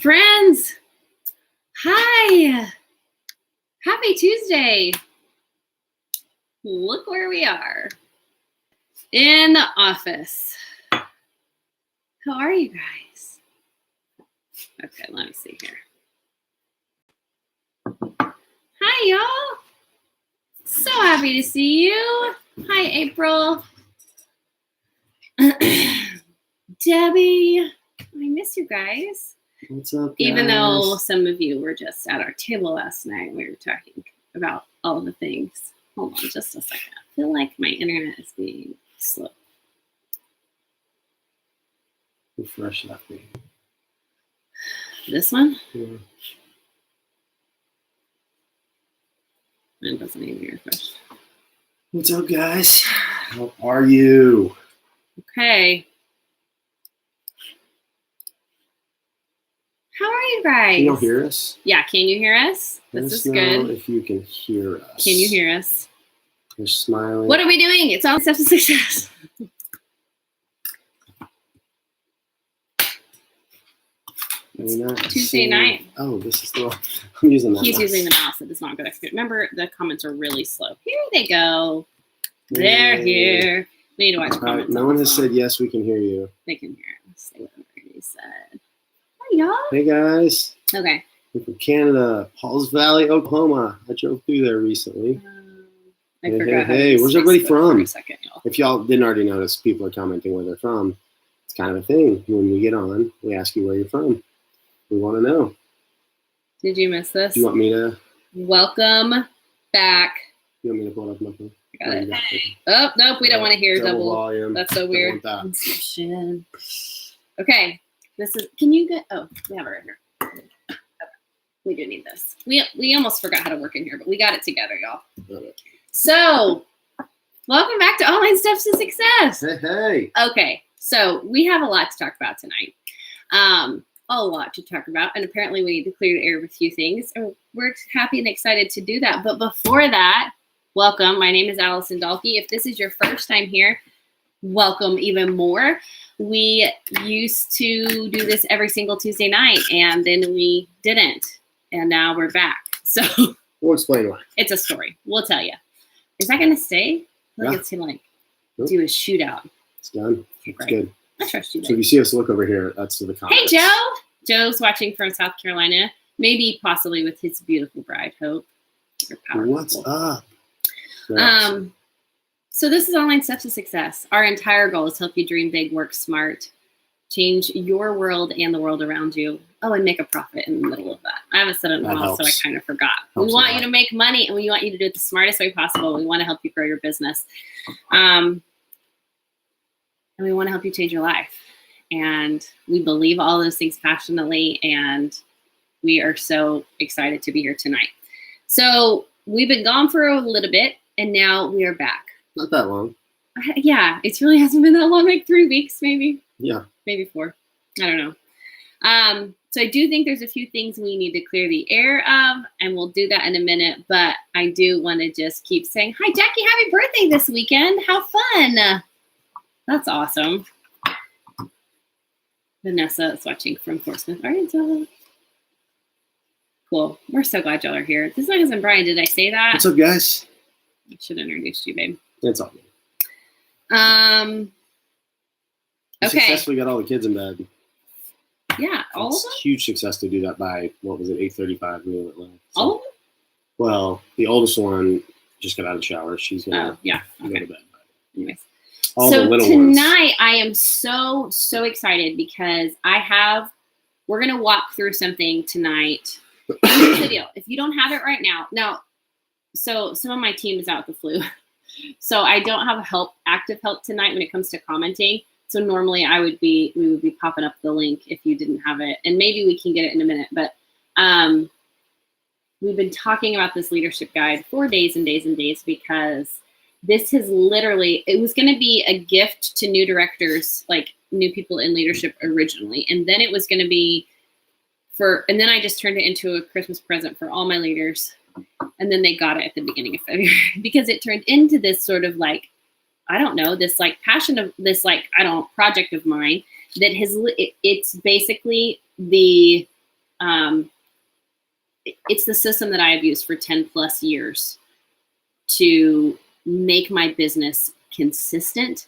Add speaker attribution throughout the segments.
Speaker 1: Friends, hi. Happy Tuesday. Look where we are. In the office. How are you guys? Okay, let me see here. Hi, y'all. So happy to see you. Hi, April. Debbie. I miss you guys.
Speaker 2: What's up, guys?
Speaker 1: Even though some of you were just at our table last night, we were talking about all the things. Hold on just a second. I feel like my internet is being slow.
Speaker 2: Refresh that thing.
Speaker 1: This one?
Speaker 2: Yeah.
Speaker 1: It doesn't need to be refreshed.
Speaker 2: What's up, guys? How are you?
Speaker 1: Okay. How are you guys?
Speaker 2: Can you hear us?
Speaker 1: Yeah, can you hear us?
Speaker 2: Let
Speaker 1: This
Speaker 2: us
Speaker 1: is
Speaker 2: know
Speaker 1: good.
Speaker 2: if you can hear us.
Speaker 1: Can you hear us?
Speaker 2: You're smiling.
Speaker 1: What are we doing? It's all Steps to Success. Tuesday night.
Speaker 2: Oh, this is the one. I'm using that.
Speaker 1: He's using the mouse. It does not go to Remember, the comments are really slow. Here they go. They're here. We need to watch comments.
Speaker 2: Right, no one has said yes, we can hear you.
Speaker 1: They can hear us. Say whatever he said. Hi, y'all.
Speaker 2: Hey, guys.
Speaker 1: Okay.
Speaker 2: We're from Canada, Pauls Valley, Oklahoma. I drove through there recently.
Speaker 1: I
Speaker 2: Hey,
Speaker 1: forgot.
Speaker 2: hey, where's everybody
Speaker 1: Facebook
Speaker 2: from?
Speaker 1: For a second, y'all.
Speaker 2: If y'all didn't already notice, people are commenting where they're from. It's kind of a thing. When we get on, we ask you where you're from. We want to know.
Speaker 1: Did you miss this?
Speaker 2: Do you want me to?
Speaker 1: Welcome back.
Speaker 2: You want me to pull it up my phone?
Speaker 1: Got it. Oh, nope. We don't want to hear double.
Speaker 2: Volume.
Speaker 1: That's so
Speaker 2: Don't
Speaker 1: weird.
Speaker 2: want that.
Speaker 1: Inception. Okay. This is. Can you get? Oh, we have it right here. Okay. We do need this. We almost forgot how to work in here, but we got it together, y'all. So, welcome back to Online Steps to Success.
Speaker 2: Hey, hey.
Speaker 1: Okay, so we have a lot to talk about tonight. A lot to talk about, and apparently we need to clear the air with a few things. And we're happy and excited to do that. But before that, welcome. My name is Allison Dalkey. If this is your first time here, welcome even more. We used to do this every single Tuesday night, and then we didn't, and now we're back. So
Speaker 2: We'll explain why.
Speaker 1: it's a story. We'll tell you. Is that going to stay? I feel like
Speaker 2: Yeah.
Speaker 1: it's going to
Speaker 2: Nope.
Speaker 1: do a shootout.
Speaker 2: It's done.
Speaker 1: Okay,
Speaker 2: It's
Speaker 1: great.
Speaker 2: good.
Speaker 1: I trust you.
Speaker 2: So if you see us look over here, that's to the
Speaker 1: Hey,
Speaker 2: comments.
Speaker 1: Joe. Joe's watching from South Carolina, maybe possibly with his beautiful bride, Hope. They're powerful.
Speaker 2: What's up? Yeah.
Speaker 1: So this is Online Steps to Success. Our entire goal is to help you dream big, work smart, change your world and the world around you. Oh, and make a profit in the middle of that. I haven't said it in a
Speaker 2: That
Speaker 1: while, so I
Speaker 2: helps.
Speaker 1: kind of forgot.
Speaker 2: Helps
Speaker 1: We
Speaker 2: a
Speaker 1: want
Speaker 2: lot.
Speaker 1: you to make money, and we want you to do it the smartest way possible. We want to help you grow your business. And we want to help you change your life. And we believe all those things passionately, and we are so excited to be here tonight. So we've been gone for a little bit, and now we are back.
Speaker 2: Not that long.
Speaker 1: Yeah, it really hasn't been that long, like 3 weeks, maybe.
Speaker 2: Yeah.
Speaker 1: Maybe 4. I don't know. So I do think there's a few things we need to clear the air of, and we'll do that in a minute. But I do want to just keep saying, hi, Jackie, happy birthday this weekend. How fun. That's awesome. Vanessa is watching from Portsmouth, Arkansas. Cool. We're so glad y'all are here. This is my husband, Brian. Did I say that?
Speaker 2: What's up, guys?
Speaker 1: I should have introduced you, babe.
Speaker 2: It's all good. We
Speaker 1: Okay.
Speaker 2: successfully got all the kids in bed.
Speaker 1: Yeah, all of
Speaker 2: It's
Speaker 1: them?
Speaker 2: huge success to do that by, what was it, 8:35? We went live. So,
Speaker 1: All of them?
Speaker 2: well, the oldest one just got out of the shower. She's going
Speaker 1: Oh, yeah.
Speaker 2: to go
Speaker 1: Okay.
Speaker 2: to bed.
Speaker 1: Anyways.
Speaker 2: All
Speaker 1: So
Speaker 2: the little ones.
Speaker 1: tonight I am so excited because we're going to walk through something tonight. Here's the deal. If you don't have it right now, so some of my team is out with the flu. So I don't have active help tonight when it comes to commenting. So normally we would be popping up the link if you didn't have it, and maybe we can get it in a minute. But we've been talking about this leadership guide for days and days and days because this has it was going to be a gift to new directors, like new people in leadership originally. And then it was going to be and then I just turned it into a Christmas present for all my leaders. And then they got it at the beginning of February because it turned into this sort of like, I don't know, this like passion of this, like, I don't know, project of mine that it's basically the It's the system that I have used for 10 plus years to make my business consistent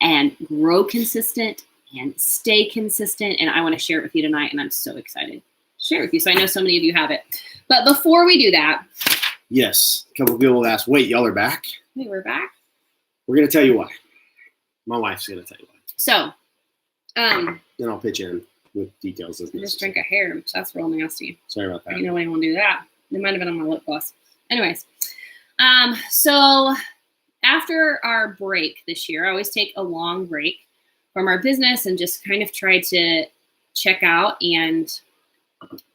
Speaker 1: and grow consistent and stay consistent. And I want to share it with you tonight. And I'm so excited to share it with you. So I know so many of you have it. But before we do that.
Speaker 2: Yes. A couple of people ask, wait, y'all are back?
Speaker 1: Wait, we're back?
Speaker 2: We're going to tell you why. My wife's going to tell you why.
Speaker 1: So.
Speaker 2: Then I'll pitch in with details.
Speaker 1: I just drank a hair. That's real nasty.
Speaker 2: Sorry about that.
Speaker 1: I didn't know anyone do that. It might have been on my lip gloss. Anyways. So after our break this year, I always take a long break from our business and just kind of try to check out and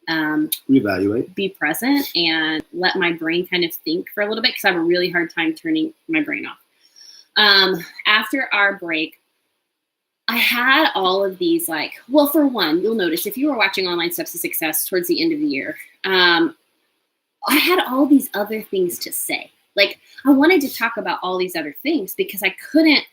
Speaker 2: reevaluate,
Speaker 1: be present, and let my brain kind of think for a little bit because I have a really hard time turning my brain off. After our break, I had all of these well, for one, you'll notice if you were watching Online Steps to Success towards the end of the year, I had all these other things to say. I wanted to talk about all these other things because I couldn't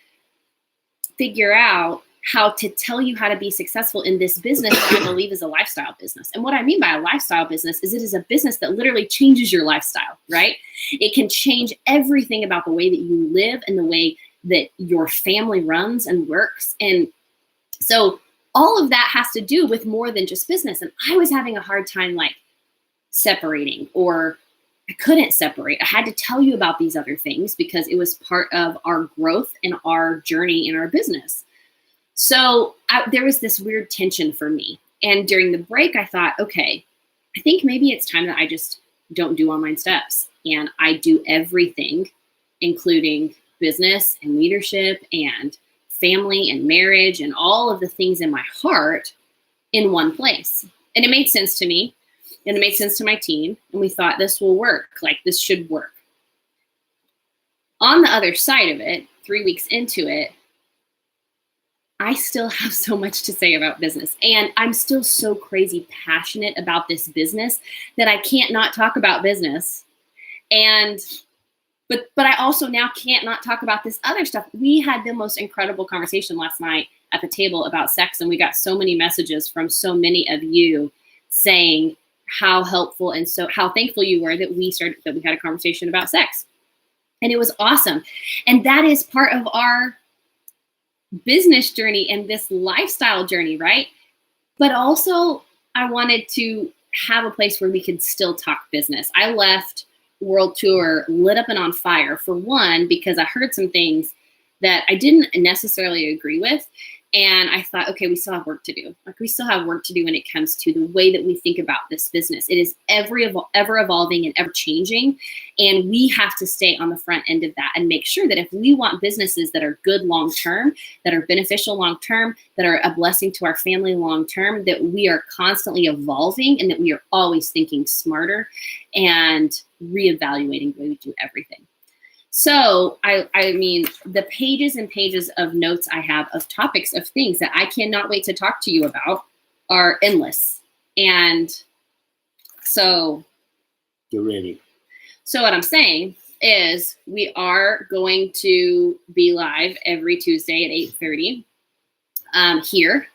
Speaker 1: figure out how to tell you how to be successful in this business that I believe is a lifestyle business. And what I mean by a lifestyle business is it is a business that literally changes your lifestyle, right? It can change everything about the way that you live and the way that your family runs and works. And so all of that has to do with more than just business. And I was having a hard time separating, or I couldn't separate. I had to tell you about these other things because it was part of our growth and our journey in our business. So there was this weird tension for me. And during the break, I thought, okay, I think maybe it's time that I just don't do Online Steps. And I do everything, including business and leadership and family and marriage and all of the things in my heart in one place. And it made sense to me. And it made sense to my team. And we thought this will work. This should work. On the other side of it, 3 weeks into it, I still have so much to say about business. And I'm still so crazy passionate about this business that I can't not talk about business. But I also now can't not talk about this other stuff. We had the most incredible conversation last night at the table about sex. And we got so many messages from so many of you saying how helpful and so how thankful you were that we had a conversation about sex. And it was awesome. And that is part of our business journey and this lifestyle journey, right? But also I wanted to have a place where we could still talk business. I left World Tour lit up and on fire, for one, because I heard some things that I didn't necessarily agree with. And I thought, okay, we still have work to do. We still have work to do when it comes to the way that we think about this business. It is ever evolving and ever changing. And we have to stay on the front end of that and make sure that if we want businesses that are good long-term, that are beneficial long-term, that are a blessing to our family long-term, that we are constantly evolving and that we are always thinking smarter and reevaluating the way we do everything. So, I mean, the pages and pages of notes I have of topics of things that I cannot wait to talk to you about are endless. And so,
Speaker 2: get ready.
Speaker 1: So what I'm saying is we are going to be live every Tuesday at 8:30 here,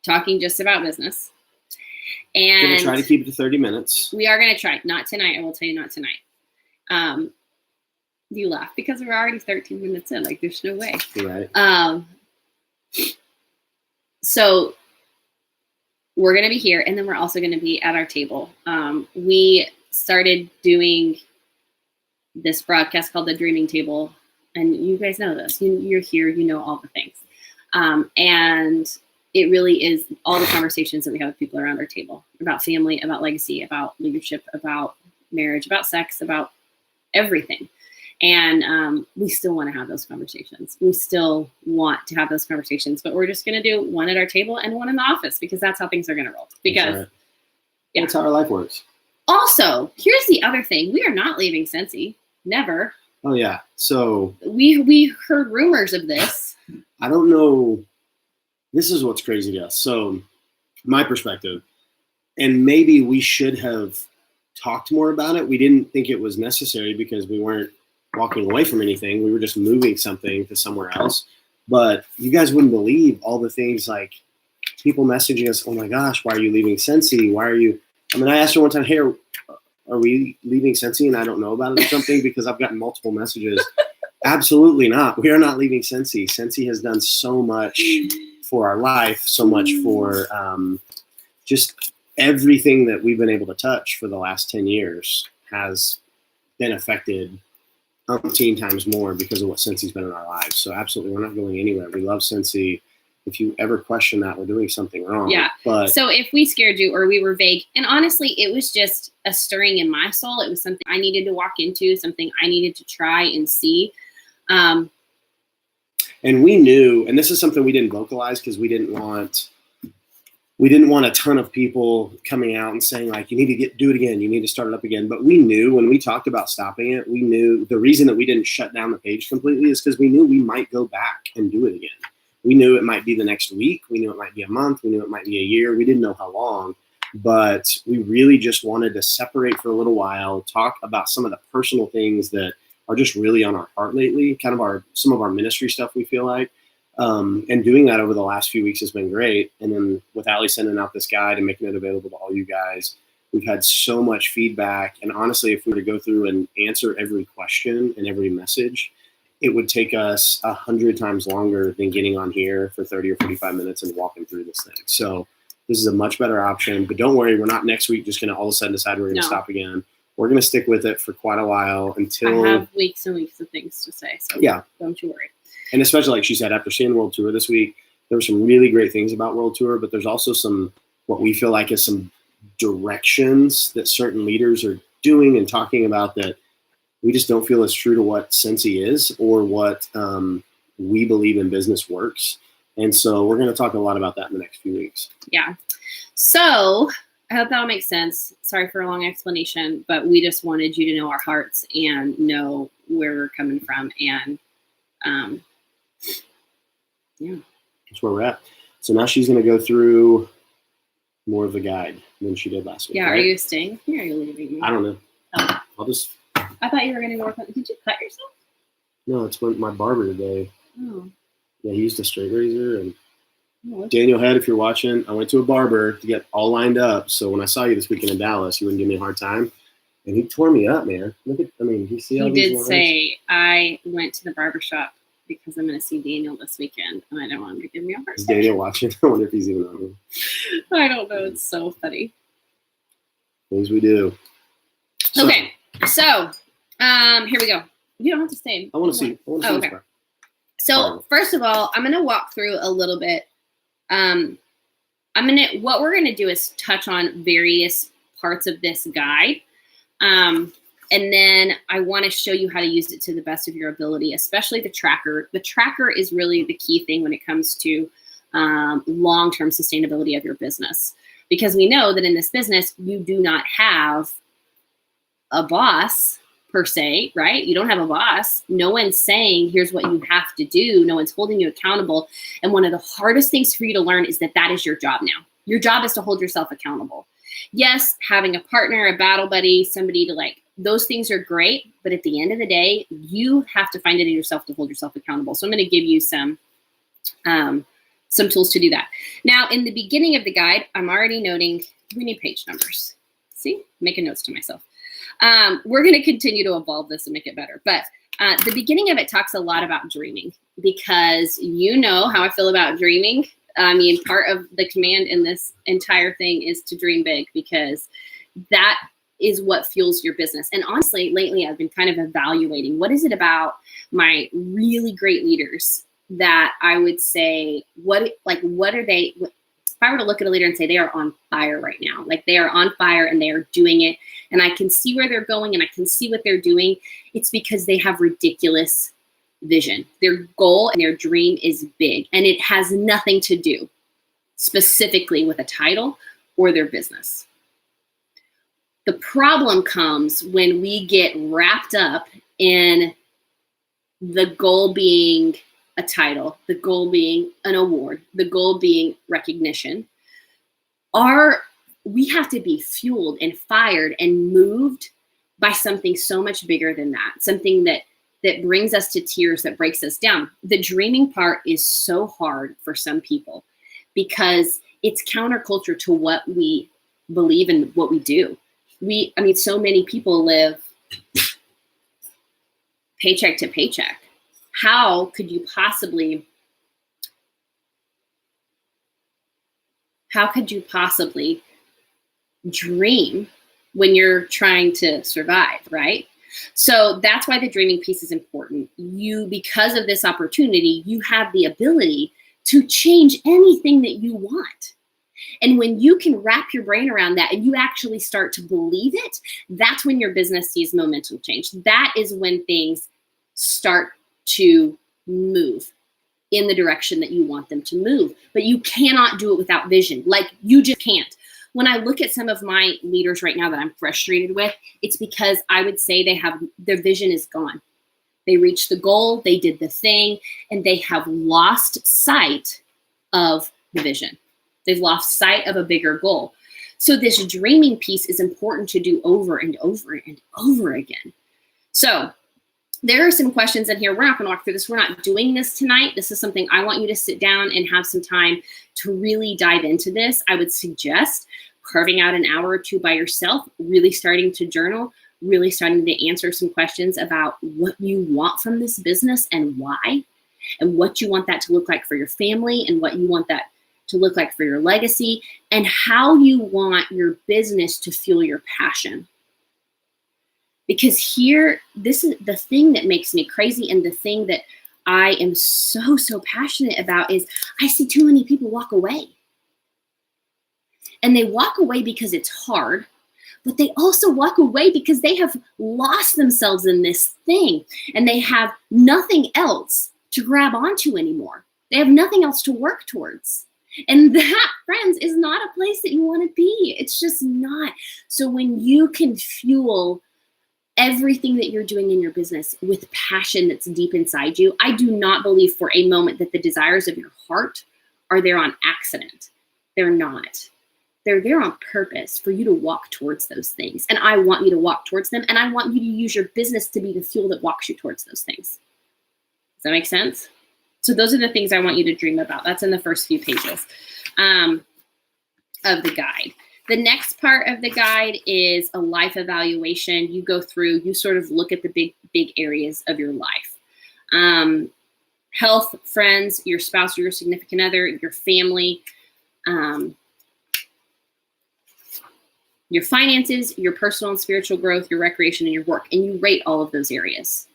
Speaker 1: talking just about business. And
Speaker 2: going to try to keep it to 30 minutes.
Speaker 1: We are going to try. Not tonight. I will tell you, not tonight. You laugh because we're already 13 minutes in. There's no way.
Speaker 2: Right.
Speaker 1: So we're going to be here, and then we're also going to be at our table. We started doing this broadcast called The Dreaming Table, and you guys know this. You're here. You know all the things. And it really is all the conversations that we have with people around our table about family, about legacy, about leadership, about marriage, about sex, about everything. And we still want to have those conversations. We still want to have those conversations, but we're just going to do one at our table and one in the office because that's how things are going to roll. Because
Speaker 2: that's how our life works.
Speaker 1: Also, here's the other thing. We are not leaving Scentsy. Never.
Speaker 2: Oh, yeah. So
Speaker 1: we heard rumors of this.
Speaker 2: I don't know. This is what's crazy to us. So my perspective, and maybe we should have talked more about it. We didn't think it was necessary because we weren't walking away from anything. We were just moving something to somewhere else. But you guys wouldn't believe all the things people messaging us, oh my gosh, why are you leaving Scentsy? Why are you? I mean, I asked her one time, hey, are we leaving Scentsy and I don't know about it or something? Because I've gotten multiple messages. Absolutely not. We are not leaving Scentsy. Scentsy has done so much for our life, so much for just everything that we've been able to touch for the last 10 years has been affected umpteen times more because of what Scentsy's been in our lives. So absolutely, we're not going anywhere. We love Scentsy. If you ever question that, we're doing something wrong.
Speaker 1: Yeah.
Speaker 2: But
Speaker 1: so if we scared you or we were vague, and honestly, it was just a stirring in my soul. It was something I needed to walk into, something I needed to try and see. And
Speaker 2: we knew, and this is something we didn't vocalize because we didn't want a ton of people coming out and saying like, you need to do it again. You need to start it up again. But we knew when we talked about stopping it, we knew the reason that we didn't shut down the page completely is because we knew we might go back and do it again. We knew it might be the next week. We knew it might be a month. We knew it might be a year. We didn't know how long, but we really just wanted to separate for a little while, talk about some of the personal things that are just really on our heart lately, kind of some of our ministry stuff we feel like. And doing that over the last few weeks has been great. And then with Allie sending out this guide and making it available to all you guys, we've had so much feedback. And honestly, if we were to go through and answer every question and every message, it would take us 100 times longer than getting on here for 30 or 45 minutes and walking through this thing. So this is a much better option. But don't worry, we're not next week just going to all of a sudden decide we're going to stop again. We're going to stick with it for quite a while until
Speaker 1: I have weeks and weeks of things to say. So
Speaker 2: yeah,
Speaker 1: don't you worry.
Speaker 2: And especially like she said, after seeing World Tour this week, there were some really great things about World Tour, but there's also some what we feel like is some directions that certain leaders are doing and talking about that we just don't feel as true to what Scentsy is or what we believe in business works. And so we're going to talk a lot about that in the next few weeks.
Speaker 1: Yeah. So I hope that all makes sense. Sorry for a long explanation, but we just wanted you to know our hearts and know where we're coming from. And yeah. That's
Speaker 2: where we're at. So now she's going to go through more of the guide than she did last week.
Speaker 1: Yeah.
Speaker 2: Right?
Speaker 1: Are you staying here? Or are you leaving me?
Speaker 2: I don't know.
Speaker 1: Oh.
Speaker 2: I
Speaker 1: thought you were going to work on. Did you cut yourself?
Speaker 2: No, it's my barber today.
Speaker 1: Oh.
Speaker 2: Yeah, he used a straight razor. And Daniel Head, if you're watching, I went to a barber to get all lined up. So when I saw you this weekend in Dallas, you wouldn't give me a hard time. And he tore me up, man. You see all these lines?
Speaker 1: He did say, I went to the barbershop because I'm going to see Daniel this weekend, and I don't want him to give me a hard time.
Speaker 2: Is Daniel watching? I wonder if he's even on here.
Speaker 1: I don't know. It's so funny.
Speaker 2: Things we do.
Speaker 1: Okay, so here we go. You don't have to stay.
Speaker 2: I want to see.
Speaker 1: Okay. So first of all, I'm going to walk through a little bit. What we're going to do is touch on various parts of this guide. And then I want to show you how to use it to the best of your ability, especially the tracker. The tracker is really the key thing when it comes to long-term sustainability of your business, because we know that in this business, you do not have a boss per se, right? You don't have a boss. No one's saying, here's what you have to do. No one's holding you accountable. And one of the hardest things for you to learn is that that is your job now. Your job is to hold yourself accountable. Yes, having a partner, a battle buddy, somebody to those things are great. But at the end of the day, you have to find it in yourself to hold yourself accountable. So I'm going to give you some tools to do that. Now, in the beginning of the guide, I'm already noting we need page numbers. See, making notes to myself. We're going to continue to evolve this and make it better. But the beginning of it talks a lot about dreaming, because you know how I feel about dreaming. I mean, part of the command in this entire thing is to dream big, because that is what fuels your business. And honestly, lately I've been kind of evaluating what is it about my really great leaders that I would say, what are they? If I were to look at a leader and say they are on fire right now, they are on fire and they are doing it, and I can see where they're going and I can see what they're doing, it's because they have ridiculous vision. Their goal and their dream is big, and it has nothing to do specifically with a title or their business. The problem comes when we get wrapped up in the goal being a title, the goal being an award, the goal being recognition. We have to be fueled and fired and moved by something so much bigger than that, something that brings us to tears, that breaks us down. The dreaming part is so hard for some people because it's counterculture to what we believe in what we do. So many people live paycheck to paycheck. How could you possibly dream when you're trying to survive, right? So that's why the dreaming piece is important. Because of this opportunity, you have the ability to change anything that you want. And when you can wrap your brain around that and you actually start to believe it, that's when your business sees momentum change. That is when things start to move in the direction that you want them to move. But you cannot do it without vision. Like, you just can't. When I look at some of my leaders right now that I'm frustrated with, it's because I would say their vision is gone. They reached the goal, they did the thing, and they have lost sight of the vision. They've lost sight of a bigger goal. So this dreaming piece is important to do over and over and over again. So there are some questions in here. We're not going to walk through this. We're not doing this tonight. This is something I want you to sit down and have some time to really dive into this. I would suggest carving out an hour or two by yourself, really starting to journal, really starting to answer some questions about what you want from this business and why, and what you want that to look like for your family, and what you want that to look like for your legacy, and how you want your business to fuel your passion. Because here, this is the thing that makes me crazy, and the thing that I am so, so passionate about is I see too many people walk away. And they walk away because it's hard, but they also walk away because they have lost themselves in this thing, and they have nothing else to grab onto anymore. They have nothing else to work towards. And that, friends, is not a place that you want to be. It's just not. So when you can fuel everything that you're doing in your business with passion that's deep inside you, I do not believe for a moment that the desires of your heart are there on accident. They're not. They're there on purpose for you to walk towards those things. And I want you to walk towards them. And I want you to use your business to be the fuel that walks you towards those things. Does that make sense? So those are the things I want you to dream about. That's in the first few pages of the guide. The next part of the guide is a life evaluation. You go through, you sort of look at the big areas of your life. Health, friends, your spouse or your significant other, your family, your finances, your personal and spiritual growth, your recreation, and your work. And you rate all of those areas.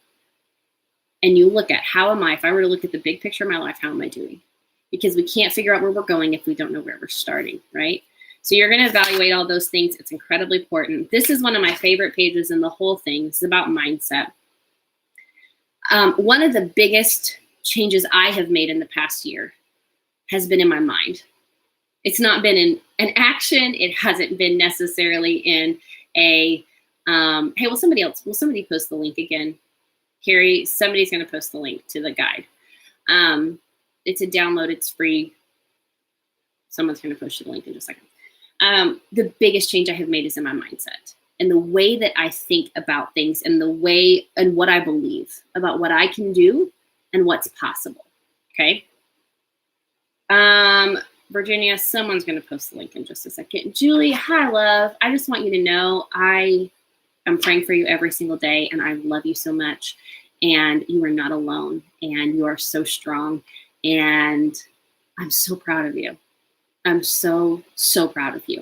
Speaker 1: And you look at, how am I, if I were to look at the big picture of my life, how am I doing? Because we can't figure out where we're going if we don't know where we're starting, right? So you're going to evaluate all those things. It's incredibly important. This is one of my favorite pages in the whole thing. It's about mindset. One of the biggest changes I have made in the past year has been in my mind. It's not been in an action. It hasn't been necessarily in a, hey, will somebody post the link again? Carrie, somebody's going to post the link to the guide. It's a download. It's free. Someone's going to post the link in just a second. The biggest change I have made is in my mindset and the way that I think about things, and the way and what I believe about what I can do and what's possible. Okay. Virginia, someone's going to post the link in just a second. Julie, hi, love. I just want you to know I am praying for you every single day, and I love you so much. And you are not alone, and you are so strong. And I'm so proud of you. I'm so, so proud of you.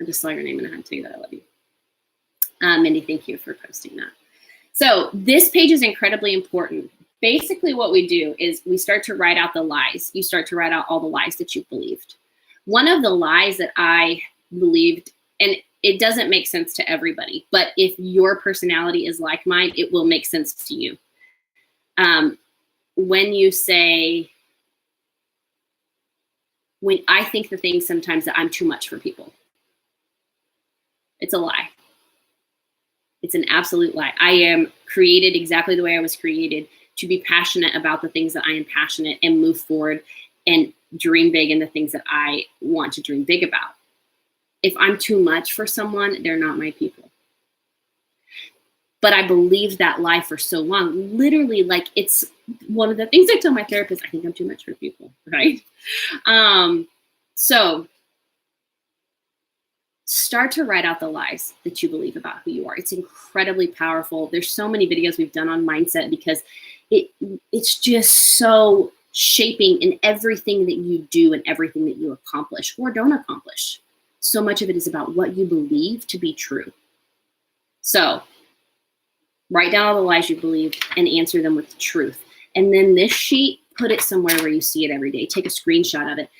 Speaker 1: I just saw your name and I had to tell you that I love you. Mindy, thank you for posting that. So this page is incredibly important. Basically what we do is we start to write out the lies. You start to write out all the lies that you believed. One of the lies that I believed, and it doesn't make sense to everybody, but if your personality is like mine, it will make sense to you. When you say, when I think the thing sometimes that I'm too much for people, it's a lie. It's an absolute lie. I am created exactly the way I was created, to be passionate about the things that I am passionate and move forward and dream big in the things that I want to dream big about. If I'm too much for someone, they're not my people. But I believed that lie for so long. Literally, like, it's one of the things I tell my therapist, I think I'm too much for people, right? So start to write out the lies that you believe about who you are. It's incredibly powerful. There's so many videos we've done on mindset because it's just so shaping in everything that you do and everything that you accomplish or don't accomplish. So much of it is about what you believe to be true. So write down all the lies you believe and answer them with the truth. And then this sheet, put it somewhere where you see it every day. Take a screenshot of it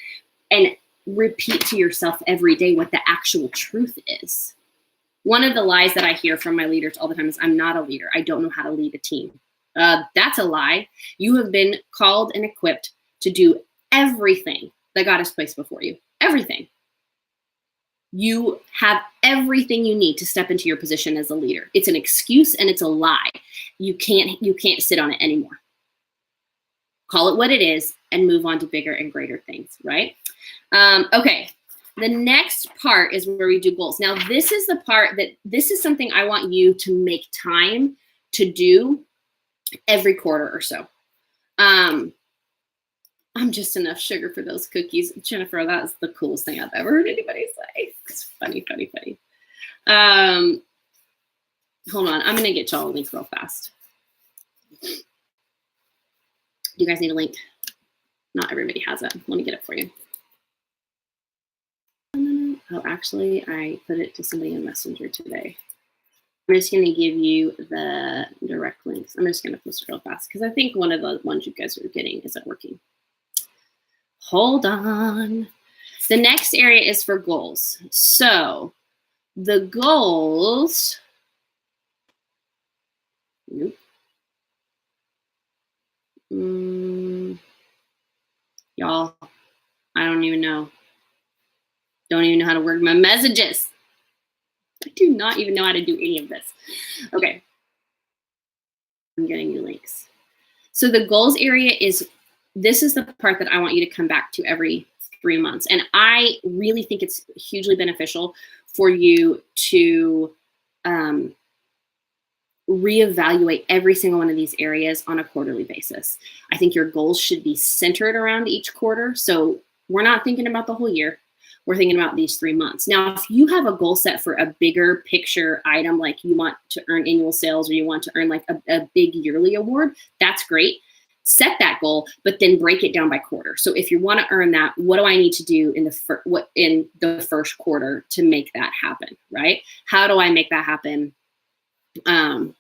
Speaker 1: and repeat to yourself every day what the actual truth is. One of the lies that I hear from my leaders all the time is, I'm not a leader. I don't know how to lead a team. That's a lie. You have been called and equipped to do everything that God has placed before you. Everything. You have everything you need to step into your position as a leader. It's an excuse and it's a lie. You can't sit on it anymore. Call it what it is and move on to bigger and greater things, right? Okay. The next part is where we do goals. Now, this is the part this is something I want you to make time to do every quarter or so. I'm just enough sugar for those cookies. Jennifer, that's the coolest thing I've ever heard anybody say. It's funny, funny, funny. Hold on. I'm going to get y'all a link real fast. Do you guys need a link? Not everybody has it. Let me get it for you. Oh, actually, I put it to somebody in Messenger today. I'm just going to give you the direct links. I'm just going to post it real fast because I think one of the ones you guys are getting isn't working. Hold on. The next area is for goals. So the goals. Nope. Y'all, I don't even know. Don't even know how to word my messages. I do not even know how to do any of this. Okay. I'm getting you links. So the goals area this is the part that I want you to come back to every 3 months. And I really think it's hugely beneficial for you to reevaluate every single one of these areas on a quarterly basis. I think your goals should be centered around each quarter. So we're not thinking about the whole year. We're thinking about these 3 months. Now, if you have a goal set for a bigger picture item, like you want to earn annual sales or you want to earn like a big yearly award, that's great. Set that goal, but then break it down by quarter. So if you want to earn that, what do I need to do in the first quarter to make that happen, right? How do I make that happen? Hold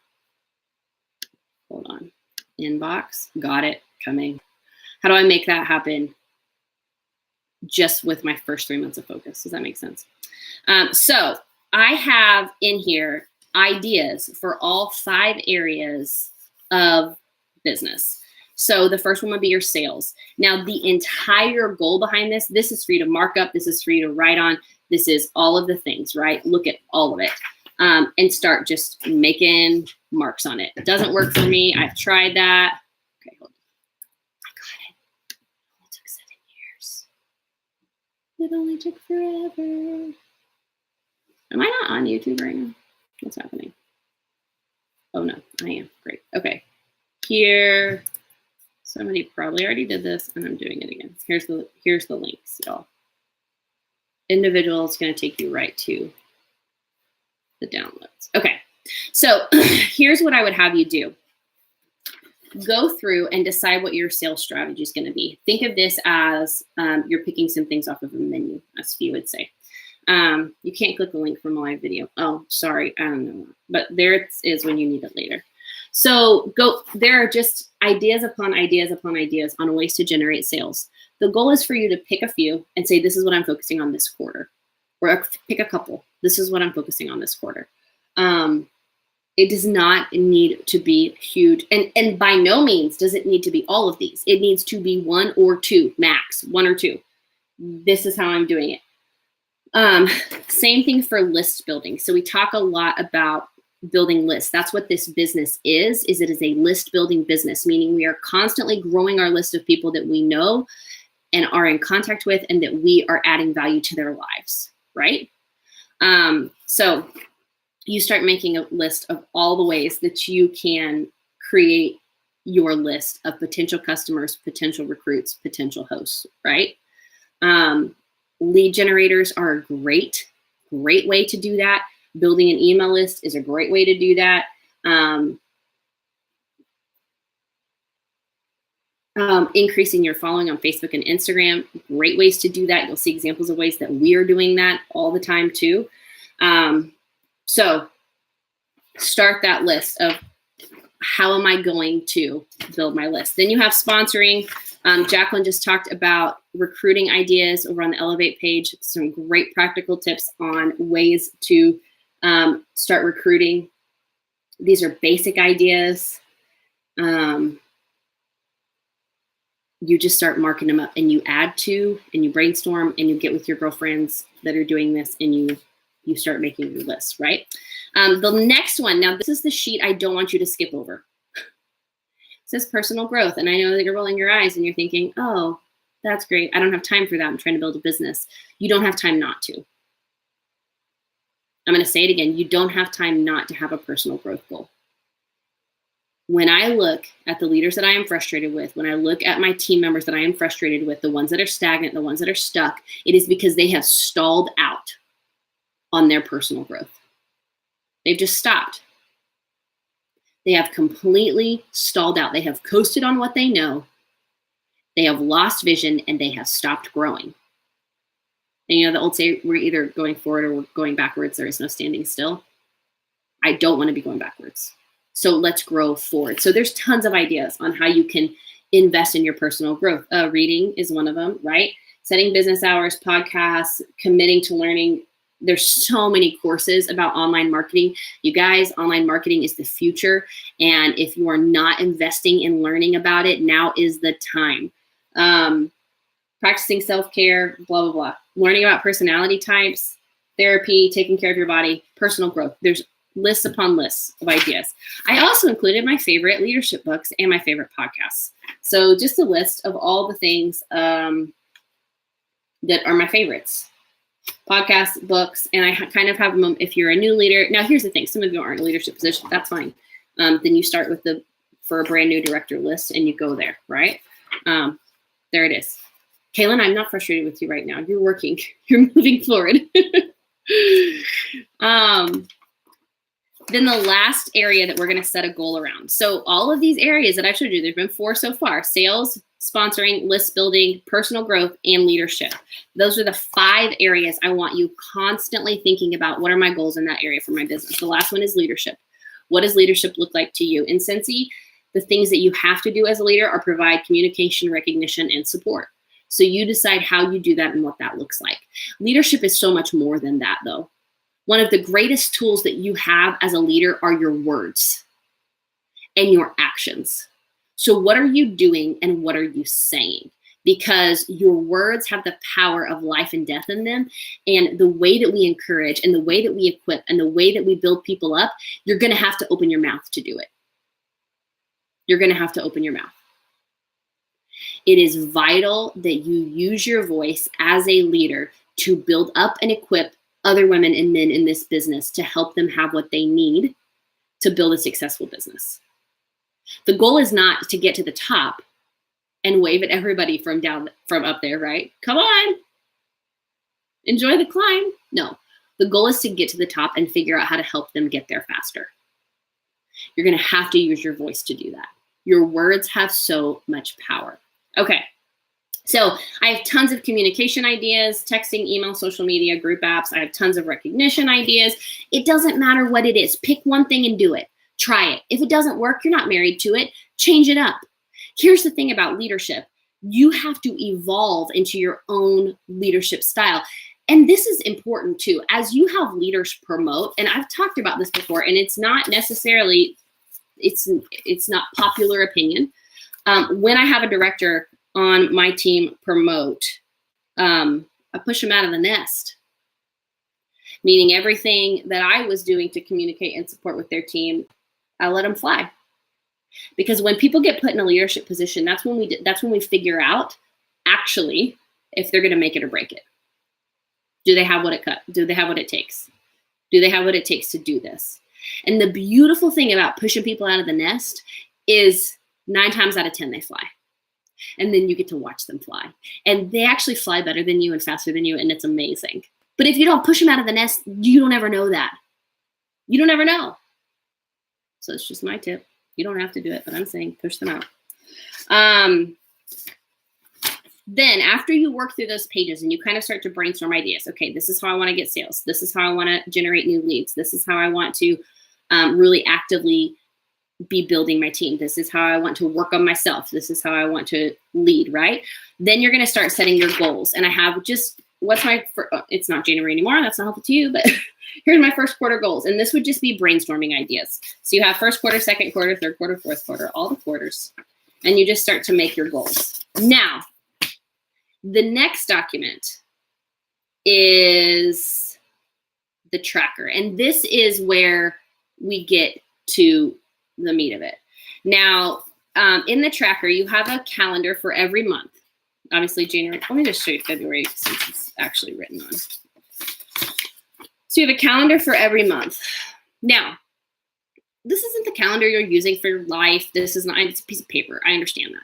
Speaker 1: on. Inbox. Got it. Coming. How do I make that happen just with my first 3 months of focus? Does that make sense? So I have in here ideas for all 5 areas of business. So the first one would be your sales. Now, the entire goal behind this is for you to mark up. This is for you to write on. This is all of the things, right? Look at all of it and start just making marks on it. It doesn't work for me. I've tried that. Okay, hold on. I got it. It only took 7 years. It only took forever. Am I not on YouTube right now? What's happening? Oh, no, I am. Great. Okay. Here. Somebody probably already did this, and I'm doing it again. Here's the links, y'all. Individual is going to take you right to the downloads. Okay, so here's what I would have you do. Go through and decide what your sales strategy is going to be. Think of this as you're picking some things off of a menu, as Fee would say. You can't click the link from a live video. Oh, sorry, I don't know. But there it is when you need it later. So there are just ideas upon ideas upon ideas on ways to generate sales. The goal is for you to pick a few and say, this is what I'm focusing on this quarter. Or pick a couple. This is what I'm focusing on this quarter. It does not need to be huge. And by no means does it need to be all of these. It needs to be 1 or 2, max, 1 or 2. This is how I'm doing it. Same thing for list building. So we talk a lot about building lists. That's what this business is it is a list building business, meaning we are constantly growing our list of people that we know and are in contact with and that we are adding value to their lives, right? So you start making a list of all the ways that you can create your list of potential customers, potential recruits, potential hosts, right? Lead generators are a great great way to do that. Building an email list is a great way to do that. Increasing your following on Facebook and Instagram, great ways to do that. You'll see examples of ways that we are doing that all the time too. So start that list of how am I going to build my list. Then you have sponsoring. Jacqueline just talked about recruiting ideas over on the Elevate page. Some great practical tips on ways to start recruiting. These are basic ideas. You just start marking them up and you add to and you brainstorm and you get with your girlfriends that are doing this and you start making your list, right? The next one, now this is the sheet I don't want you to skip over. It says personal growth. And I know that you're rolling your eyes and you're thinking, oh, that's great. I don't have time for that. I'm trying to build a business. You don't have time not to. I'm going to say it again. You don't have time not to have a personal growth goal. When I look at the leaders that I am frustrated with, when I look at my team members that I am frustrated with, the ones that are stagnant, the ones that are stuck, it is because they have stalled out on their personal growth. They've just stopped. They have completely stalled out. They have coasted on what they know. They have lost vision and they have stopped growing. And you know the old say, we're either going forward or we're going backwards. There is no standing still. I don't want to be going backwards. So let's grow forward. So there's tons of ideas on how you can invest in your personal growth. Reading is one of them, right? Setting business hours, podcasts, committing to learning. There's so many courses about online marketing. You guys, online marketing is the future. And if you are not investing in learning about it, now is the time. Practicing self-care, blah, blah, blah. Learning about personality types, therapy, taking care of your body, personal growth. There's lists upon lists of ideas. I also included my favorite leadership books and my favorite podcasts. So just a list of all the things that are my favorites. Podcasts, books, and I kind of have them if you're a new leader. Now, here's the thing. Some of you aren't in a leadership position. That's fine. Then you start with for a brand new director list and you go there, right? There it is. Kaylin, I'm not frustrated with you right now. You're working. You're moving forward. Then the last area that we're going to set a goal around. So all of these areas that I've showed you, there've been 4 so far: sales, sponsoring, list building, personal growth, and leadership. Those are the 5 areas I want you constantly thinking about. What are my goals in that area for my business? The last one is leadership. What does leadership look like to you? In Scentsy, the things that you have to do as a leader are provide communication, recognition, and support. So you decide how you do that and what that looks like. Leadership is so much more than that, though. One of the greatest tools that you have as a leader are your words and your actions. So what are you doing and what are you saying? Because your words have the power of life and death in them. And the way that we encourage and the way that we equip and the way that we build people up, you're going to have to open your mouth to do it. You're going to have to open your mouth. It is vital that you use your voice as a leader to build up and equip other women and men in this business to help them have what they need to build a successful business. The goal is not to get to the top and wave at everybody from up there, right? Come on, enjoy the climb. No, the goal is to get to the top and figure out how to help them get there faster. You're going to have to use your voice to do that. Your words have so much power. Okay. So I have tons of communication ideas, texting, email, social media, group apps. I have tons of recognition ideas. It doesn't matter what it is. Pick one thing and do it. Try it. If it doesn't work, you're not married to it. Change it up. Here's the thing about leadership. You have to evolve into your own leadership style. And this is important too. As you have leaders promote, and I've talked about this before, and it's not necessarily, it's not popular opinion. When I have a director on my team promote, I push them out of the nest. Meaning everything that I was doing to communicate and support with their team, I let them fly. Because when people get put in a leadership position, that's when we figure out actually if they're going to make it or break it. Do they have what it takes? Do they have what it takes to do this? And the beautiful thing about pushing people out of the nest is 9 times out of 10 they fly. And then you get to watch them fly. And they actually fly better than you and faster than you, and it's amazing. But if you don't push them out of the nest, you don't ever know that. You don't ever know. So it's just my tip. You don't have to do it, but I'm saying push them out. Then after you work through those pages and you kind of start to brainstorm ideas, okay, this is how I want to get sales. This is how I want to generate new leads. This is how I want to really actively be building my team. This is how I want to work on myself. This is how I want to lead, right? Then you're going to start setting your goals. And I have just, it's not January anymore. That's not helpful to you, but here's my first quarter goals. And this would just be brainstorming ideas. So you have first quarter, second quarter, third quarter, fourth quarter, all the quarters. And you just start to make your goals. Now, the next document is the tracker. And this is where we get to the meat of it. Now, in the tracker, you have a calendar for every month. Obviously, January. Let me just show you February since it's actually written on. So you have a calendar for every month. Now, this isn't the calendar you're using for your life. This is not, it's a piece of paper. I understand that.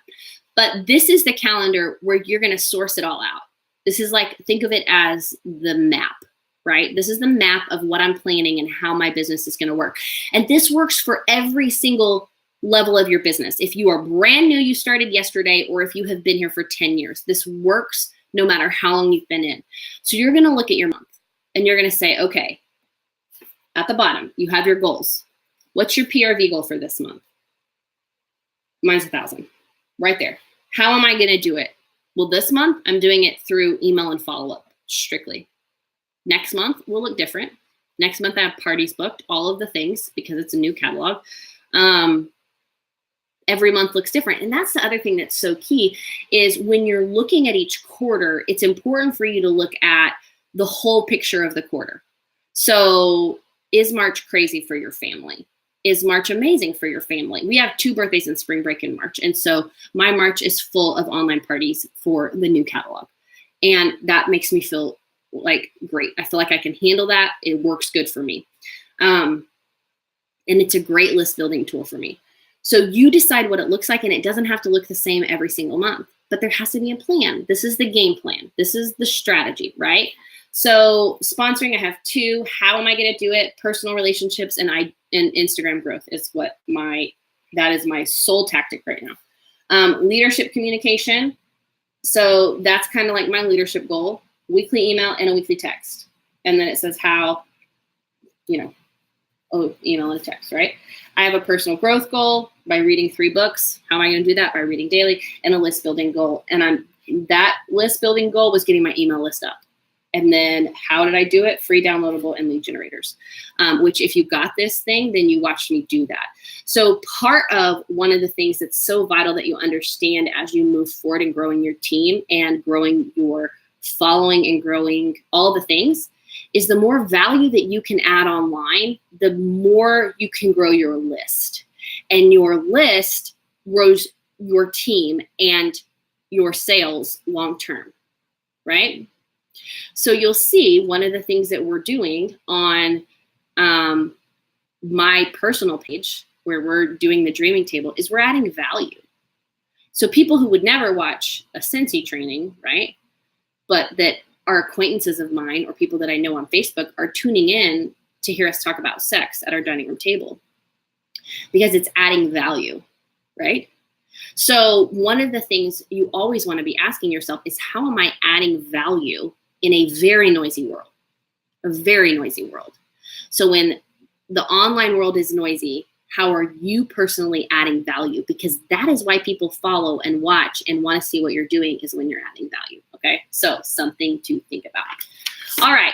Speaker 1: But this is the calendar where you're going to source it all out. This is like, think of it as the map, right? This is the map of what I'm planning and how my business is going to work. And this works for every single level of your business. If you are brand new, you started yesterday, or if you have been here for 10 years, this works no matter how long you've been in. So you're going to look at your month and you're going to say, okay, at the bottom, you have your goals. What's your PRV goal for this month? Mine's 1,000, right there. How am I going to do it? Well, this month, I'm doing it through email and follow-up strictly. Next month will look different. Next month, I have parties booked, all of the things, because it's a new catalog. Every month looks different. And that's the other thing that's so key is when you're looking at each quarter, it's important for you to look at the whole picture of the quarter. So is March crazy for your family? Is March amazing for your family? We have 2 birthdays in spring break in March. And so my March is full of online parties for the new catalog. And that makes me feel like great. I feel like I can handle that. It works good for me. And it's a great list building tool for me. So you decide what it looks like, and it doesn't have to look the same every single month, but there has to be a plan. This is the game plan. This is the strategy, right? So sponsoring, I have 2. How am I going to do it? Personal relationships and Instagram growth is that is my sole tactic right now. Leadership communication. So that's kind of like my leadership goal, weekly email and a weekly text. And then it says how, email and a text, right? I have a personal growth goal by reading 3 books. How am I going to do that? By reading daily, and a list building goal. And that list building goal was getting my email list up. And then how did I do it? Free downloadable and lead generators, which if you got this thing, then you watched me do that. So part of one of the things that's so vital that you understand as you move forward in growing your team and growing your following and growing all the things is the more value that you can add online, the more you can grow your list. And your list grows your team and your sales long-term, right? So you'll see one of the things that we're doing on my personal page where we're doing the dreaming table is we're adding value. So people who would never watch a Scentsy training, right? But that are acquaintances of mine or people that I know on Facebook are tuning in to hear us talk about sex at our dining room table because it's adding value, right? So one of the things you always want to be asking yourself is how am I adding value in a very noisy world, a very noisy world. So when the online world is noisy, how are you personally adding value? Because that is why people follow and watch and want to see what you're doing is when you're adding value. Okay, so something to think about. All right.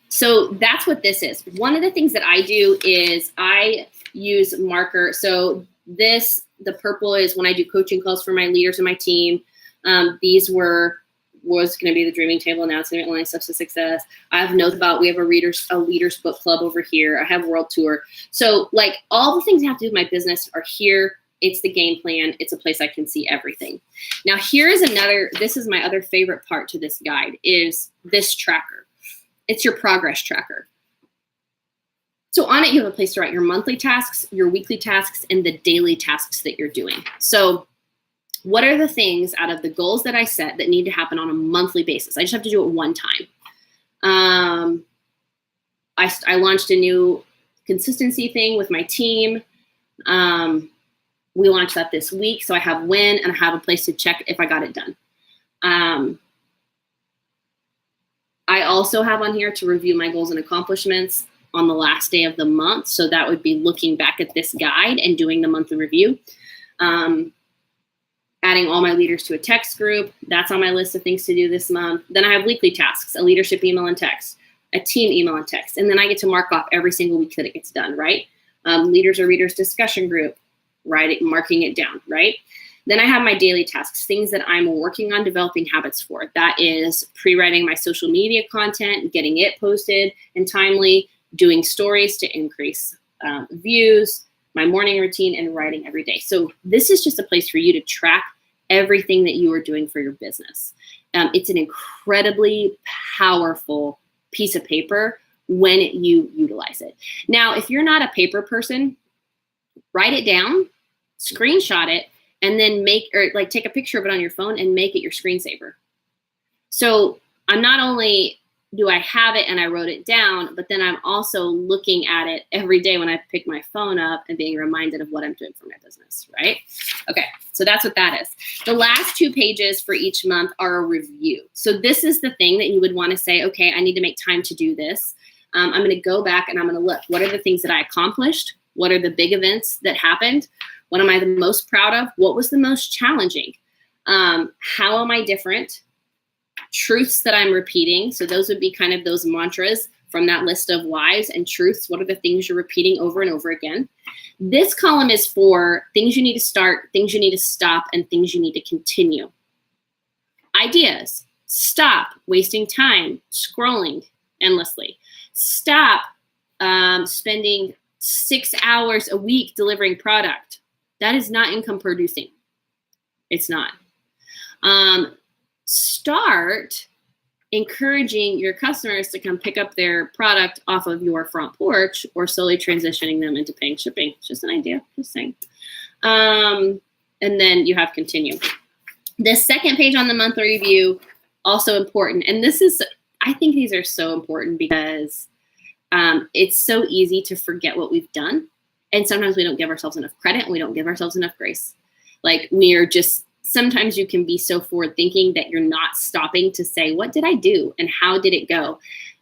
Speaker 1: So that's what this is. One of the things that I do is I use marker. So this, the purple is when I do coaching calls for my leaders and my team. These was going to be the dreaming table announcement, online steps to success. I have notes about, we have a leaders book club over here. I have world tour. So like all the things I have to do with my business are here. It's the game plan. It's a place I can see everything. Now here is this is my other favorite part to this guide is this tracker. It's your progress tracker. So on it, you have a place to write your monthly tasks, your weekly tasks, and the daily tasks that you're doing. So what are the things out of the goals that I set that need to happen on a monthly basis? I just have to do it one time. I launched a new consistency thing with my team. We launched that this week. So I have when, and I have a place to check if I got it done. I also have on here to review my goals and accomplishments on the last day of the month. So that would be looking back at this guide and doing the monthly review. Adding all my leaders to a text group. That's on my list of things to do this month. Then I have weekly tasks, a leadership email and text, a team email and text. And then I get to mark off every single week that it gets done, right? Leaders or readers discussion group, marking it down, right? Then I have my daily tasks, things that I'm working on developing habits for. That is pre-writing my social media content, getting it posted and timely, doing stories to increase views, my morning routine, and writing every day. So this is just a place for you to track everything that you are doing for your business. It's an incredibly powerful piece of paper when you utilize it. Now, if you're not a paper person, write it down, screenshot it, and then take a picture of it on your phone and make it your screensaver. So I'm not only do I have it and I wrote it down, but then I'm also looking at it every day when I pick my phone up and being reminded of what I'm doing for my business, right? Okay, so that's what that is. The last 2 pages for each month are a review. So this is the thing that you would want to say, okay, I need to make time to do this. I'm going to go back and I'm going to look. What are the things that I accomplished? What are the big events that happened? What am I the most proud of? What was the most challenging? How am I different? Truths that I'm repeating. So those would be kind of those mantras from that list of whys and truths. What are the things you're repeating over and over again? This column is for things you need to start, things you need to stop, and things you need to continue. Ideas. Stop wasting time scrolling endlessly. Stop spending 6 hours a week delivering product. That is not income producing. It's not. Start encouraging your customers to come pick up their product off of your front porch or slowly transitioning them into paying shipping. It's just an idea, just saying. And then you have continue. The second page on the monthly review, also important. And I think these are so important because it's so easy to forget what we've done. And sometimes we don't give ourselves enough credit and we don't give ourselves enough grace. Like sometimes you can be so forward thinking that you're not stopping to say, what did I do and how did it go?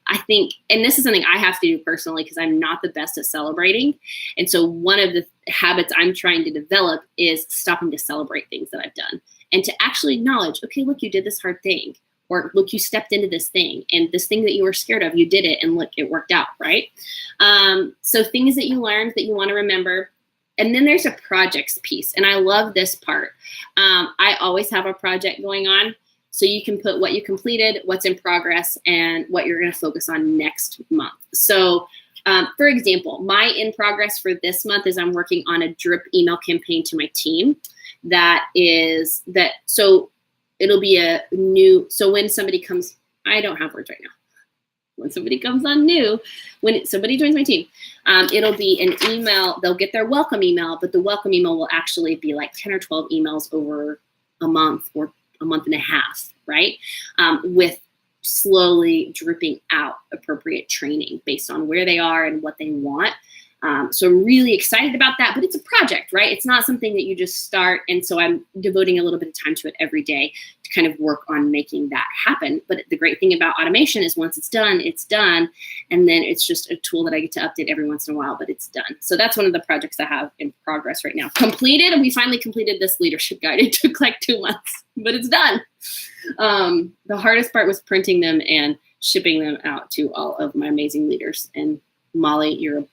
Speaker 1: I think, and this is something I have to do personally because I'm not the best at celebrating. And so one of the habits I'm trying to develop is stopping to celebrate things that I've done and to actually acknowledge, okay, look, you did this hard thing. Or look, you stepped into this thing and this thing that you were scared of, you did it and look, it worked out, right? So things that you learned that you want to remember. And then there's a projects piece. And I love this part. I always have a project going on. So you can put what you completed, what's in progress, and what you're going to focus on next month. So for example, my in progress for this month is I'm working on a drip email campaign to my team. So it'll be so when somebody comes, I don't have words right now. When somebody comes on new, when somebody joins my team, it'll be an email. They'll get their welcome email, but the welcome email will actually be like 10 or 12 emails over a month or a month and a half, right? With slowly dripping out appropriate training based on where they are and what they want. So I'm really excited about that, but it's a project, right? It's not something that you just start. And so I'm devoting a little bit of time to it every day to kind of work on making that happen. But the great thing about automation is once it's done, it's done. And then it's just a tool that I get to update every once in a while, but it's done. So that's one of the projects I have in progress right now. Completed, and we finally completed this leadership guide. It took like 2 months, but it's done. The hardest part was printing them and shipping them out to all of my amazing leaders. And Molly, you're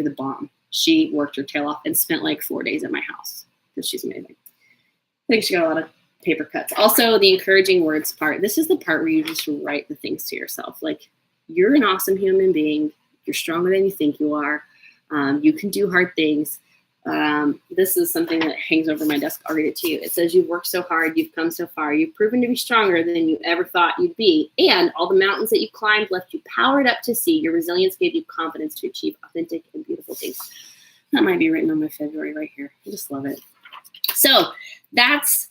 Speaker 1: the bomb. She worked her tail off and spent like 4 days at my house because she's amazing. I think she got a lot of paper cuts. Also, the encouraging words part. This is the part where you just write the things to yourself. Like, you're an awesome human being. You're stronger than you think you are. You can do hard things. This is something that hangs over my desk. I'll read it to you. It says, you've worked so hard. You've come so far. You've proven to be stronger than you ever thought you'd be. And all the mountains that you climbed left you powered up to see. Your resilience gave you confidence to achieve authentic and beautiful things. That might be written on my February right here. I just love it. So that's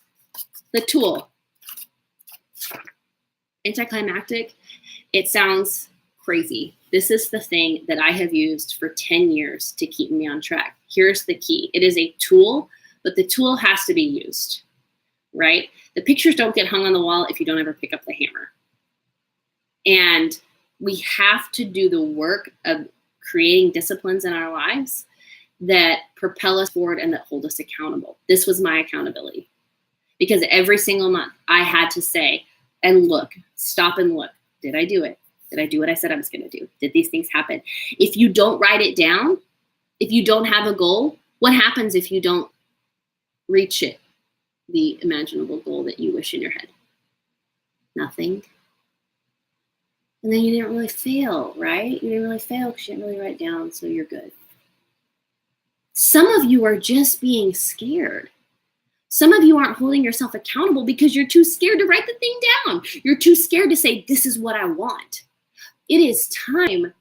Speaker 1: The tool. Anticlimactic. It sounds crazy. This is the thing that I have used for 10 years to keep me on track. Here's the key. It is a tool, but the tool has to be used, right? The pictures don't get hung on the wall if you don't ever pick up the hammer. And we have to do the work of creating disciplines in our lives that propel us forward and that hold us accountable. This was my accountability. Because every single month I had to say and look, stop and look. Did I do it? Did I do what I said I was going to do? Did these things happen? If you don't write it down, if you don't have a goal, what happens if you don't reach it? The imaginable goal that you wish in your head? Nothing. And then you didn't really fail, right? You didn't really fail because you didn't really write it down, so you're good. Some of you are just being scared. Some of you aren't holding yourself accountable because you're too scared to write the thing down. You're too scared to say, this is what I want. It is time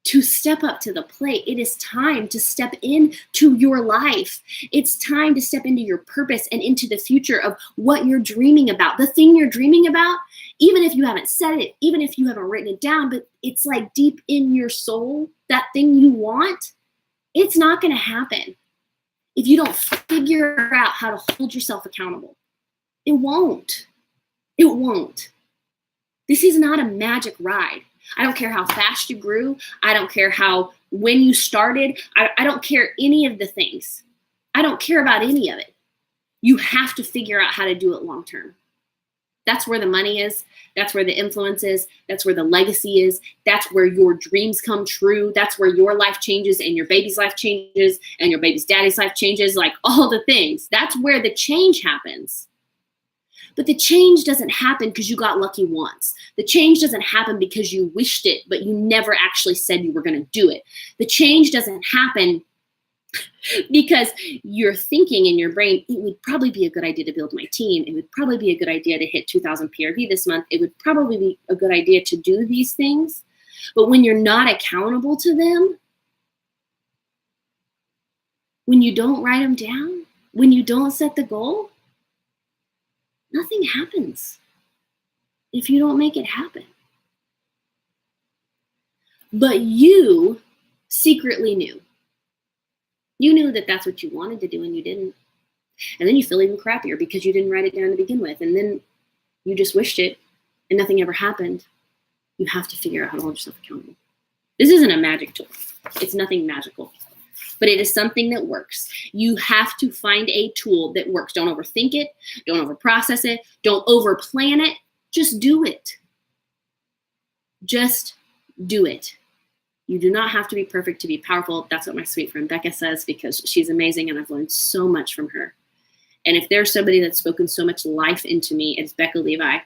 Speaker 1: to step up to the plate. It is time to step into your life. It's time to step into your purpose and into the future of what you're dreaming about. The thing you're dreaming about, even if you haven't said it, even if you haven't written it down, but it's like deep in your soul, that thing you want, it's not going to happen if you don't figure out how to hold yourself accountable. It won't. It won't. This is not a magic ride. I don't care how fast you grew. I don't care when you started. I don't care any of the things. I don't care about any of it. You have to figure out how to do it long term. That's where the money is. That's where the influence is. That's where the legacy is. That's where your dreams come true. That's where your life changes and your baby's life changes and your baby's daddy's life changes, like all the things. That's where the change happens. But the change doesn't happen because you got lucky once. The change doesn't happen because you wished it, but you never actually said you were going to do it. The change doesn't happen because you're thinking in your brain, it would probably be a good idea to build my team. It would probably be a good idea to hit 2,000 PRV this month. It would probably be a good idea to do these things. But when you're not accountable to them, when you don't write them down, when you don't set the goal, nothing happens if you don't make it happen. But you secretly knew. You knew that that's what you wanted to do and you didn't. And then you feel even crappier because you didn't write it down to begin with. And then you just wished it and nothing ever happened. You have to figure out how to hold yourself accountable. This isn't a magic tool. It's nothing magical. But it is something that works. You have to find a tool that works. Don't overthink it. Don't overprocess it. Don't overplan it. Just do it. Just do it. You do not have to be perfect to be powerful. That's what my sweet friend Becca says because she's amazing and I've learned so much from her. And if there's somebody that's spoken so much life into me, it's Becca Levi.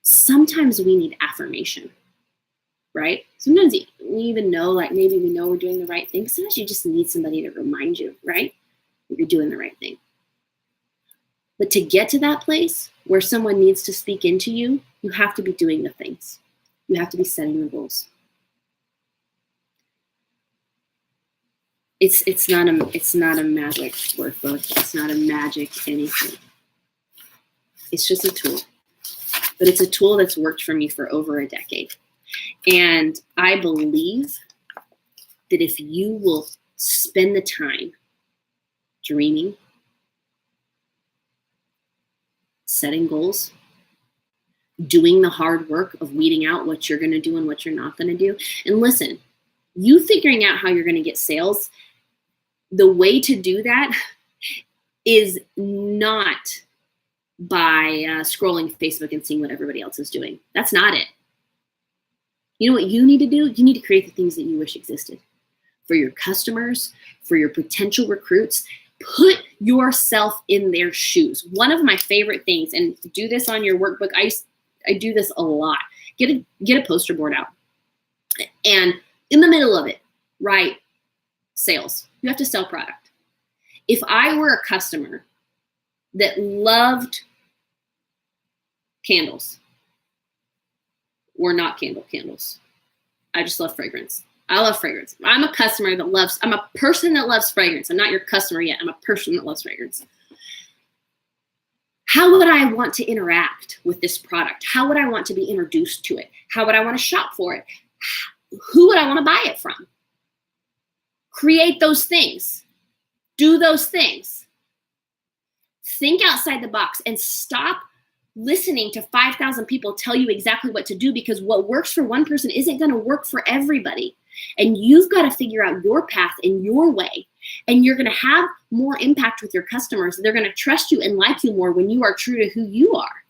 Speaker 1: Sometimes we need affirmation, right? Sometimes we even know, like maybe we know we're doing the right thing. Sometimes you just need somebody to remind you, right? That you're doing the right thing. But to get to that place where someone needs to speak into you, you have to be doing the things. You have to be setting the goals. It's not a magic workbook. It's not a magic anything. It's just a tool. But it's a tool that's worked for me for over a decade. And I believe that if you will spend the time dreaming, setting goals, doing the hard work of weeding out what you're going to do and what you're not going to do. And listen, you figuring out how you're going to get sales, the way to do that is not by scrolling Facebook and seeing what everybody else is doing. That's not it. You know what you need to do? You need to create the things that you wish existed for your customers, for your potential recruits. Put yourself in their shoes. One of my favorite things, and do this on your workbook. I do this a lot. Get a poster board out, and in the middle of it, write sales. You have to sell product. If I were a customer that loved candles, or not candles, I just love fragrance. I love fragrance. I'm a person that loves fragrance. I'm not your customer yet. I'm a person that loves fragrance. How would I want to interact with this product? How would I want to be introduced to it? How would I want to shop for it? Who would I want to buy it from? Create those things. Do those things. Think outside the box and stop listening to 5,000 people tell you exactly what to do, because what works for one person isn't going to work for everybody. And you've got to figure out your path and your way. And you're going to have more impact with your customers. They're going to trust you and like you more when you are true to who you are.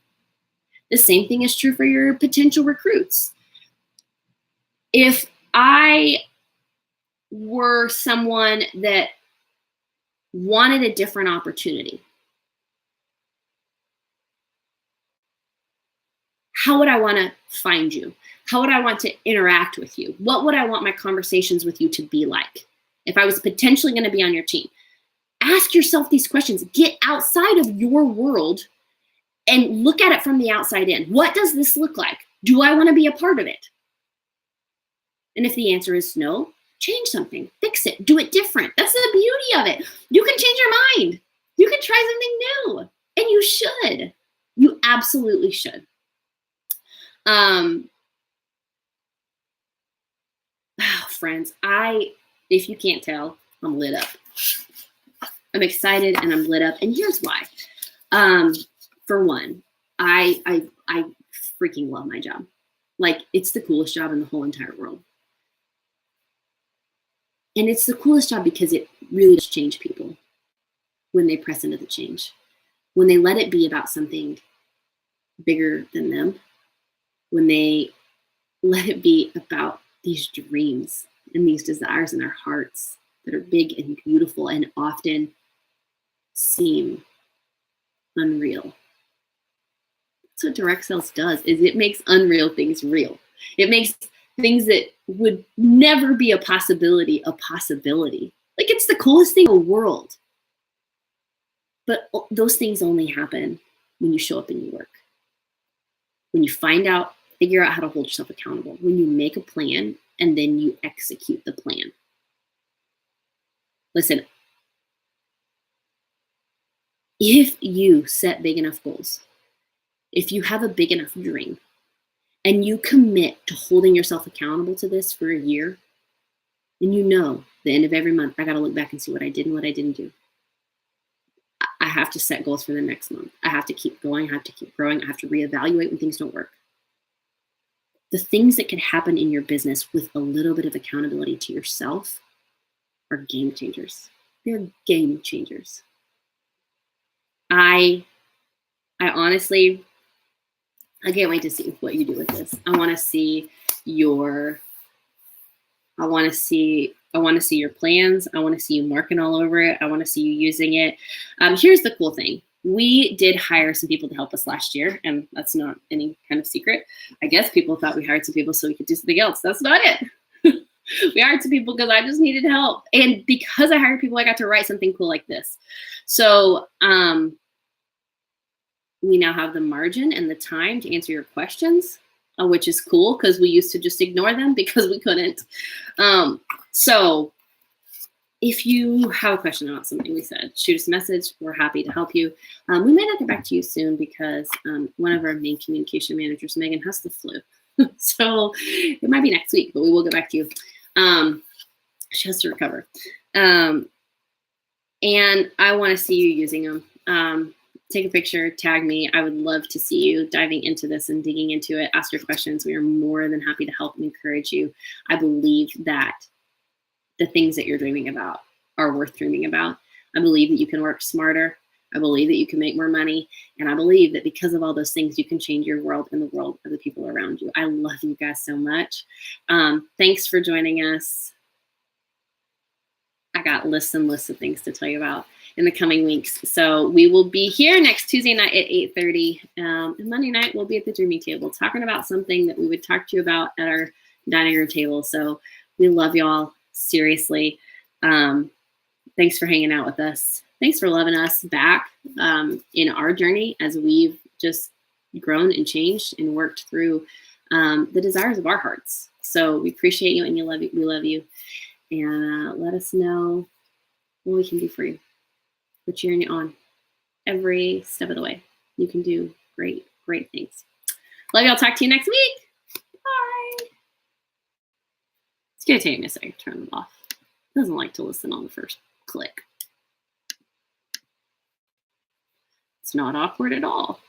Speaker 1: The same thing is true for your potential recruits. If I were someone that wanted a different opportunity, how would I want to find you? How would I want to interact with you? What would I want my conversations with you to be like if I was potentially going to be on your team? Ask yourself these questions. Get outside of your world and look at it from the outside in. What does this look like? Do I want to be a part of it? And if the answer is no, change something, fix it, do it different. That's the beauty of it. You can change your mind. You can try something new, and you should. You absolutely should. Friends, if you can't tell, I'm lit up. I'm excited and I'm lit up, and here's why. For one, I freaking love my job. Like, it's the coolest job in the whole entire world. And it's the coolest job because it really does change people when they press into the change. When they let it be about something bigger than them. When they let it be about these dreams and these desires in their hearts that are big and beautiful and often seem unreal. That's what direct sales does, is it makes unreal things real. It makes things that would never be a possibility. Like, it's the coolest thing in the world. But those things only happen when you show up and you work. When you figure out how to hold yourself accountable. When you make a plan and then you execute the plan. Listen, if you set big enough goals, if you have a big enough dream, and you commit to holding yourself accountable to this for a year, and you know, the end of every month, I got to look back and see what I did and what I didn't do. I have to set goals for the next month. I have to keep going. I have to keep growing. I have to reevaluate when things don't work. The things that can happen in your business with a little bit of accountability to yourself are game changers. They're game changers. I honestly, I can't wait to see what you do with this. I want to see your plans. I want to see you marking all over it. I want to see you using it. Here's the cool thing. We did hire some people to help us last year, and that's not any kind of secret. I guess people thought we hired some people so we could do something else. That's not it. We hired some people because I just needed help. And because I hired people, I got to write something cool like this. So we now have the margin and the time to answer your questions, which is cool because we used to just ignore them because we couldn't. So if you have a question about something we said, shoot us a message. We're happy to help you. We might not get back to you soon because one of our main communication managers, Megan, has the flu. So it might be next week, but we will get back to you. She has to recover. And I want to see you using them. Take a picture, tag me. I would love to see you diving into this and digging into it. Ask your questions. We are more than happy to help and encourage you. I believe that the things that you're dreaming about are worth dreaming about. I believe that you can work smarter. I believe that you can make more money. And I believe that because of all those things, you can change your world and the world of the people around you. I love you guys so much. Thanks for joining us. I got lists and lists of things to tell you about in the coming weeks. So we will be here next Tuesday night at 8:30. And Monday night, we'll be at the Dreaming Table talking about something that we would talk to you about at our dining room table. So we love y'all. Seriously. Thanks for hanging out with us. Thanks for loving us back in our journey as we've just grown and changed and worked through the desires of our we appreciate you and we love you. And let us know what we can do for you. We're cheering you on every step of the way. You can do great, great things. Love y'all. Talk to you next week. Bye. It's going to take me a second to turn them off. It doesn't like to listen on the first click. It's not awkward at all.